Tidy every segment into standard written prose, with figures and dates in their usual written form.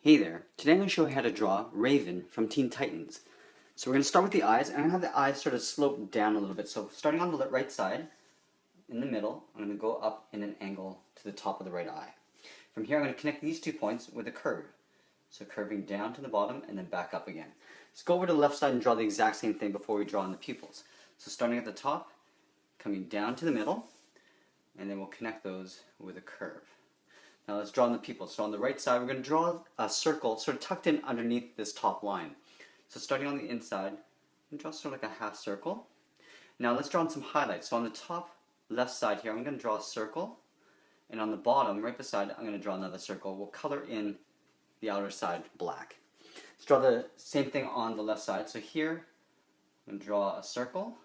Hey there, today I'm going to show you how to draw Raven from Teen Titans. So we're going to start with the eyes, and I'm going to have the eyes sort of slope down a little bit. So starting on the right side, in the middle, I'm going to go up in an angle to the top of the right eye. From here I'm going to connect these 2 points with a curve. So curving down to the bottom and then back up again. Let's go over to the left side and draw the exact same thing before we draw in the pupils. So starting at the top, coming down to the middle, and then we'll connect those with a curve. Now let's draw in the pupils. So on the right side, we're going to draw a circle sort of tucked in underneath this top line. So starting on the inside, I'm going to draw sort of like a half circle. Now let's draw in some highlights. So on the top left side here, I'm going to draw a circle. And on the bottom, right beside, I'm going to draw another circle. We'll color in the outer side black. Let's draw the same thing on the left side. So here, I'm going to draw a circle,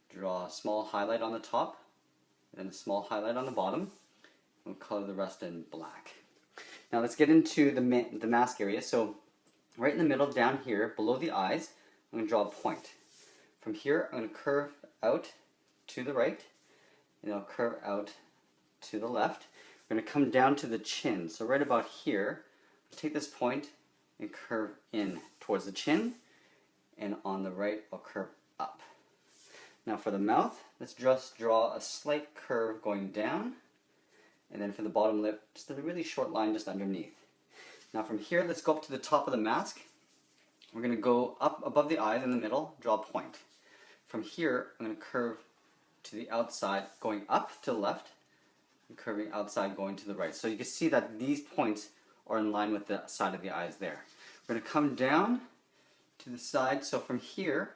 draw a small highlight on the top, and then a small highlight on the bottom. We'll color the rest in black. Now let's get into the mask area. So right in the middle down here, below the eyes, I'm going to draw a point. From here, I'm going to curve out to the right, and I'll curve out to the left. We're going to come down to the chin. So right about here, I'll take this point and curve in towards the chin, and on the right, I'll curve up. Now for the mouth, let's just draw a slight curve going down. And then for the bottom lip, just a really short line just underneath. Now from here, let's go up to the top of the mask. We're going to go up above the eyes in the middle, draw a point. From here, I'm going to curve to the outside, going up to the left, and curving outside, going to the right. So you can see that these points are in line with the side of the eyes there. We're going to come down to the side. So from here,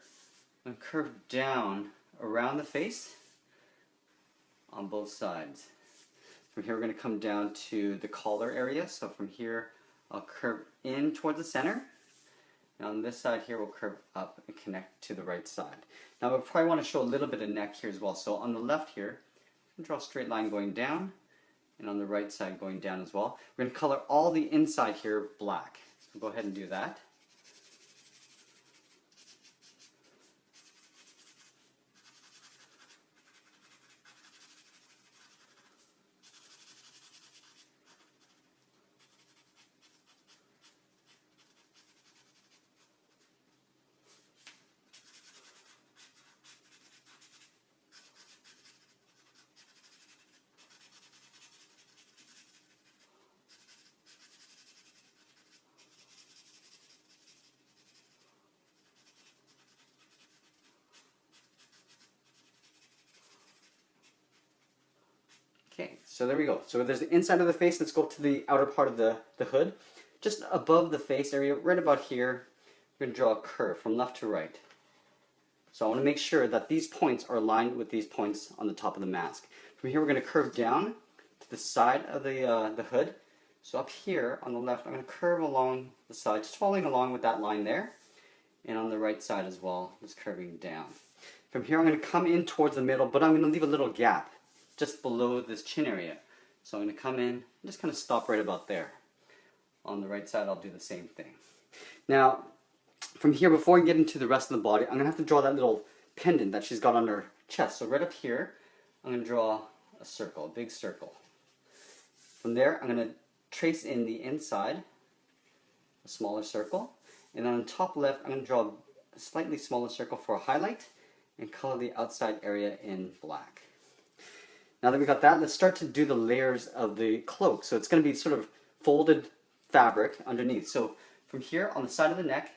I'm going to curve down around the face on both sides. From here, we're going to come down to the collar area. So from here, I'll curve in towards the center. And on this side here, we'll curve up and connect to the right side. Now, we probably want to show a little bit of neck here as well. So on the left here, I'm going to draw a straight line going down, and on the right side going down as well. We're going to color all the inside here black. So go ahead and do that. Okay, so there we go. So there's the inside of the face. Let's go to the outer part of the hood. Just above the face area, right about here, we're going to draw a curve from left to right. So I want to make sure that these points are aligned with these points on the top of the mask. From here, we're going to curve down to the side of the hood. So up here on the left, I'm going to curve along the side, just following along with that line there. And on the right side as well, just curving down. From here, I'm going to come in towards the middle, but I'm going to leave a little gap just below this chin area. So I'm going to come in and just kind of stop right about there. On the right side, I'll do the same thing. Now, from here, before I get into the rest of the body, I'm going to have to draw that little pendant that she's got on her chest. So right up here, I'm going to draw a circle, a big circle. From there, I'm going to trace in the inside, a smaller circle. And then on the top left, I'm going to draw a slightly smaller circle for a highlight and color the outside area in black. Now that we got that, let's start to do the layers of the cloak. So it's going to be sort of folded fabric underneath. So from here on the side of the neck,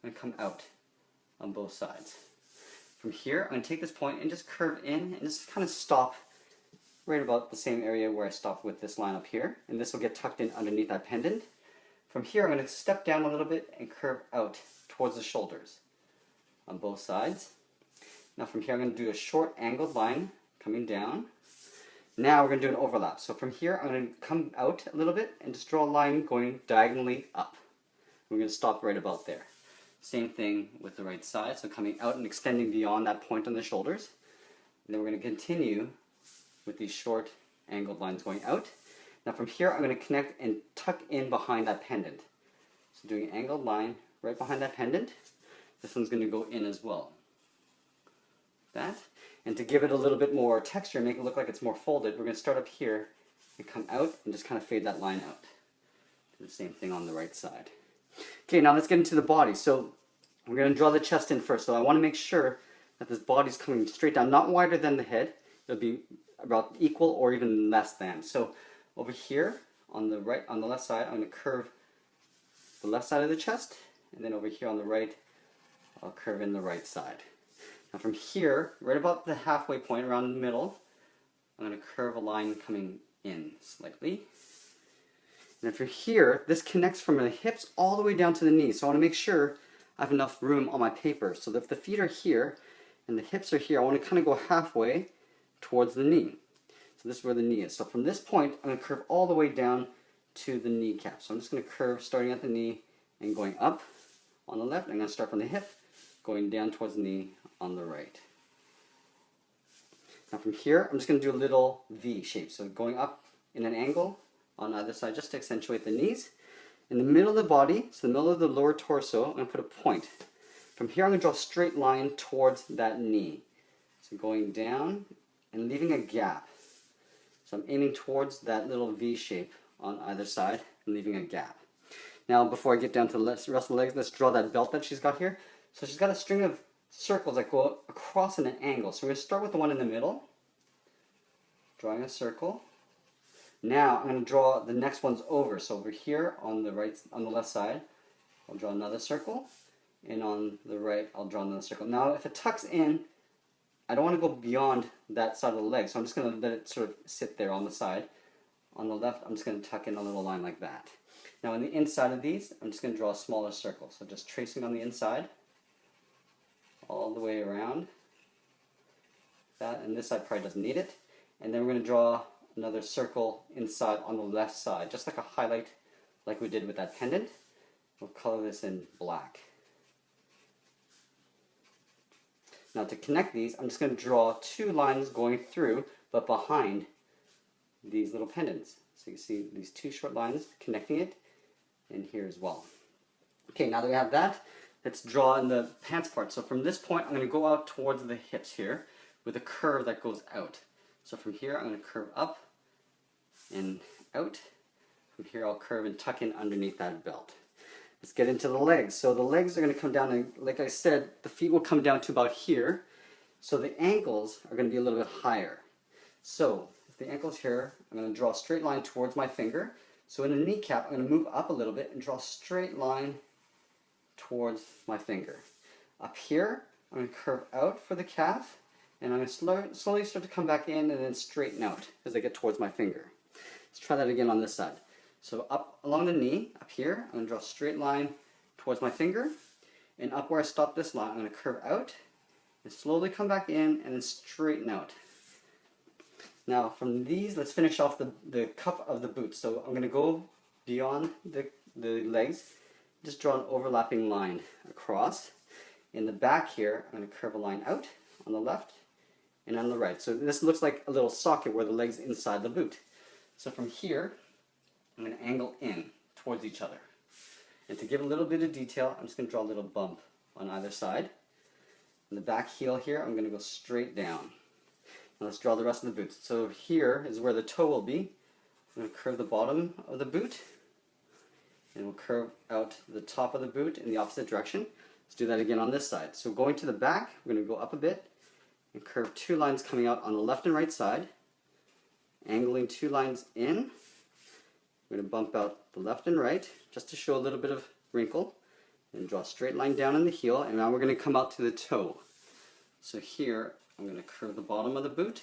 I'm going to come out on both sides. From here, I'm going to take this point and just curve in and just kind of stop right about the same area where I stopped with this line up here. And this will get tucked in underneath that pendant. From here, I'm going to step down a little bit and curve out towards the shoulders on both sides. Now from here, I'm going to do a short angled line coming down. Now we're going to do an overlap. So from here, I'm going to come out a little bit and just draw a line going diagonally up. We're going to stop right about there. Same thing with the right side. So coming out and extending beyond that point on the shoulders. And then we're going to continue with these short angled lines going out. Now from here, I'm going to connect and tuck in behind that pendant. So doing an angled line right behind that pendant. This one's going to go in as well. That. And to give it a little bit more texture, make it look like it's more folded, we're going to start up here and come out and just kind of fade that line out. The same thing on the right side. Okay, now let's get into the body. So we're going to draw the chest in first. So I want to make sure that this body's coming straight down, not wider than the head. It'll be about equal or even less than. So over here on the right, on the left side, I'm going to curve the left side of the chest, and then over here on the right, I'll curve in the right side. Now from here, right about the halfway point, around the middle, I'm going to curve a line coming in slightly. And then from here, this connects from the hips all the way down to the knees. So I want to make sure I have enough room on my paper. So if the feet are here and the hips are here, I want to kind of go halfway towards the knee. So this is where the knee is. So from this point, I'm going to curve all the way down to the kneecap. So I'm just going to curve starting at the knee and going up on the left. I'm going to start from the hip, going down towards the knee on the right. Now from here, I'm just going to do a little V shape. So going up in an angle on either side just to accentuate the knees. In the middle of the body, so the middle of the lower torso, I'm going to put a point. From here, I'm going to draw a straight line towards that knee. So going down and leaving a gap. So I'm aiming towards that little V shape on either side and leaving a gap. Now, before I get down to the rest of the legs, let's draw that belt that she's got here. So she's got a string of circles that go across in an angle. So we're going to start with the one in the middle, drawing a circle. Now I'm going to draw the next ones over. So over here on the right, on the left side, I'll draw another circle, and on the right, I'll draw another circle. Now, if it tucks in, I don't want to go beyond that side of the leg, so I'm just going to let it sort of sit there on the side. On the left, I'm just going to tuck in a little line like that. Now, on the inside of these, I'm just going to draw a smaller circle. So just tracing on the inside, all the way around. That, and this side probably doesn't need it. And then we're going to draw another circle inside on the left side, just like a highlight like we did with that pendant. We'll color this in black. Now to connect these, I'm just going to draw two lines going through, but behind these little pendants. So you see these two short lines connecting it, and here as well. Okay, now that we have that, let's draw in the pants part. So from this point, I'm going to go out towards the hips here with a curve that goes out. So from here, I'm going to curve up and out. From here, I'll curve and tuck in underneath that belt. Let's get into the legs. So the legs are going to come down, and like I said, the feet will come down to about here. So the ankles are going to be a little bit higher. So if the ankle's here, I'm going to draw a straight line towards my finger. So in the kneecap, I'm going to move up a little bit and draw a straight line towards my finger. Up here, I'm going to curve out for the calf, and I'm going to slowly start to come back in and then straighten out as I get towards my finger. Let's try that again on this side. So up along the knee, up here, I'm going to draw a straight line towards my finger, and up where I stop this line, I'm going to curve out and slowly come back in and then straighten out. Now from these, let's finish off the cuff of the boot. So I'm going to go beyond the legs, just draw an overlapping line across. In the back here, I'm going to curve a line out on the left and on the right. So this looks like a little socket where the leg's inside the boot. So from here, I'm going to angle in towards each other. And to give a little bit of detail, I'm just going to draw a little bump on either side. In the back heel here, I'm going to go straight down. Now let's draw the rest of the boots. So here is where the toe will be. I'm going to curve the bottom of the boot, and we'll curve out the top of the boot in the opposite direction. Let's do that again on this side. So going to the back, we're going to go up a bit and curve two lines coming out on the left and right side, angling two lines in. We're going to bump out the left and right just to show a little bit of wrinkle, and draw a straight line down in the heel, and now we're going to come out to the toe. So here I'm going to curve the bottom of the boot,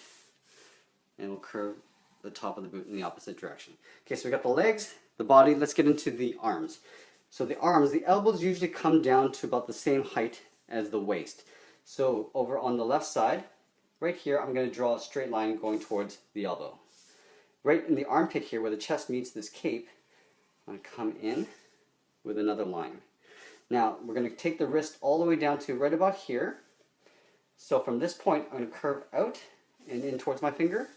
and we'll curve the top of the boot in the opposite direction. Okay, so we got the legs, the body. Let's get into the arms. So the arms, the elbows usually come down to about the same height as the waist. So over on the left side, right here, I'm going to draw a straight line going towards the elbow. Right in the armpit here where the chest meets this cape, I'm going to come in with another line. Now we're going to take the wrist all the way down to right about here. So from this point, I'm going to curve out and in towards my finger.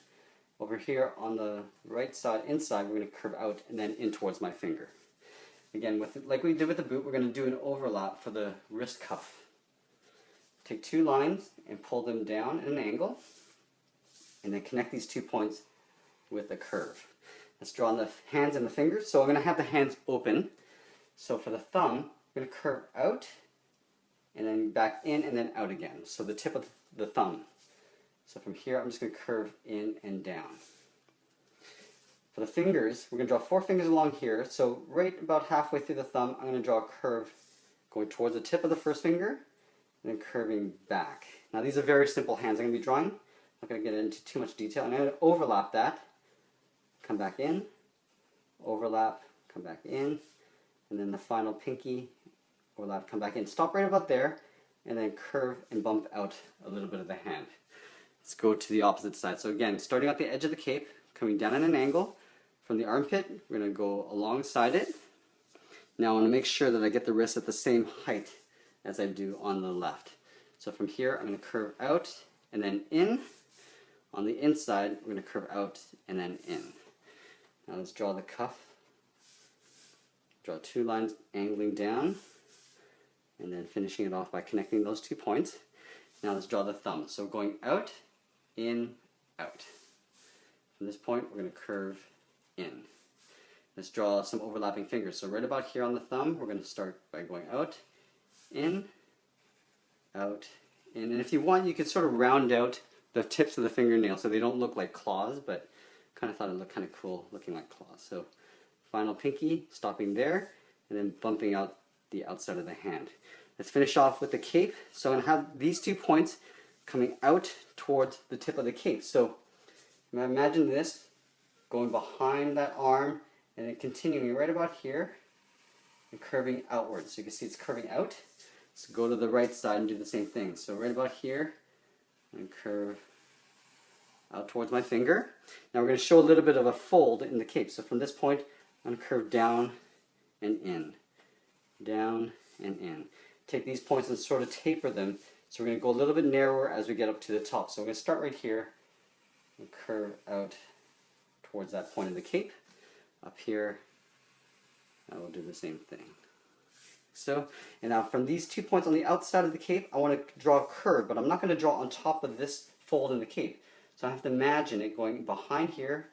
Over here on the right side, inside, we're going to curve out and then in towards my finger. Again, like we did with the boot, we're going to do an overlap for the wrist cuff. Take two lines and pull them down at an angle, and then connect these 2 points with a curve. Let's draw on the hands and the fingers. So I'm going to have the hands open. So for the thumb, I'm going to curve out and then back in and then out again. So the tip of the thumb. So from here, I'm just going to curve in and down. For the fingers, we're going to draw 4 fingers along here. So right about halfway through the thumb, I'm going to draw a curve going towards the tip of the first finger and then curving back. Now these are very simple hands I'm going to be drawing. I'm not going to get into too much detail. I'm going to overlap that, come back in, overlap, come back in, and then the final pinky, overlap, come back in. Stop right about there, and then curve and bump out a little bit of the hand. Let's go to the opposite side. So again, starting at the edge of the cape, coming down at an angle. From the armpit, we're going to go alongside it. Now I want to make sure that I get the wrist at the same height as I do on the left. So from here, I'm going to curve out and then in. On the inside, we're going to curve out and then in. Now let's draw the cuff. Draw 2 lines angling down and then finishing it off by connecting those 2 points. Now let's draw the thumb. So going out, in, out. From this point, we're going to curve in. Let's draw some overlapping fingers. So right about here on the thumb, we're going to start by going out, in, out, in. And if you want, you could sort of round out the tips of the fingernails so they don't look like claws, but kind of thought it looked kind of cool looking like claws. So final pinky, stopping there, and then bumping out the outside of the hand. Let's finish off with the cape. So I'm going to have these 2 points coming out towards the tip of the cape. So imagine this going behind that arm and then continuing right about here and curving outwards. So you can see it's curving out. So go to the right side and do the same thing. So right about here and curve out towards my finger. Now we're going to show a little bit of a fold in the cape. So from this point, I'm going to curve down and in. Down and in. Take these points and sort of taper them. So we're going to go a little bit narrower as we get up to the top. So we're going to start right here and curve out towards that point of the cape. Up here, I will do the same thing. So, and now from these 2 points on the outside of the cape, I want to draw a curve, but I'm not going to draw on top of this fold in the cape. So I have to imagine it going behind here,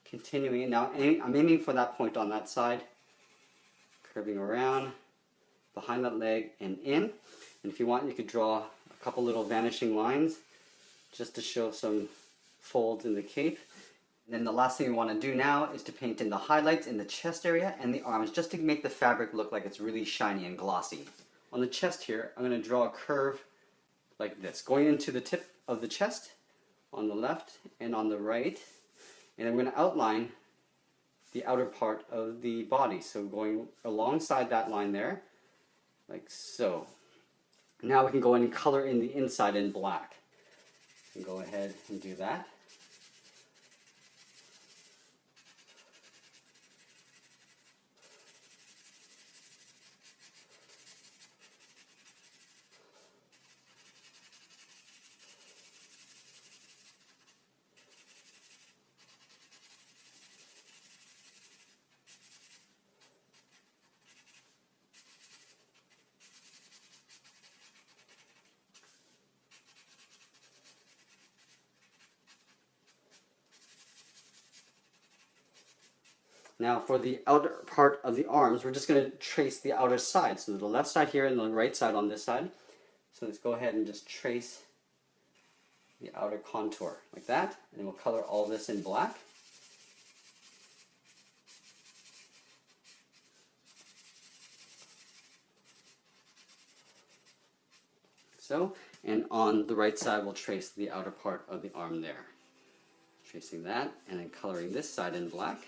continuing. And now I'm aiming for that point on that side, curving around, behind that leg and in. And if you want, you could draw a couple little vanishing lines just to show some folds in the cape. And then the last thing we want to do now is to paint in the highlights in the chest area and the arms just to make the fabric look like it's really shiny and glossy. On the chest here, I'm going to draw a curve like this, going into the tip of the chest on the left and on the right. And I'm going to outline the outer part of the body. So going alongside that line there, like so. Now we can go in and color in the inside in black. And go ahead and do that. Now for the outer part of the arms, we're just going to trace the outer side. So the left side here and the right side on this side. So let's go ahead and just trace the outer contour like that. And then we'll color all this in black. So, and on the right side we'll trace the outer part of the arm there. Tracing that and then coloring this side in black.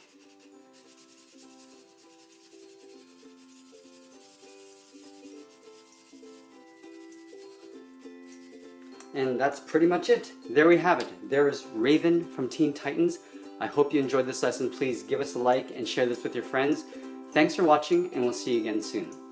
And that's pretty much it. There we have it. There is Raven from Teen Titans. I hope you enjoyed this lesson. Please give us a like and share this with your friends. Thanks for watching, and we'll see you again soon.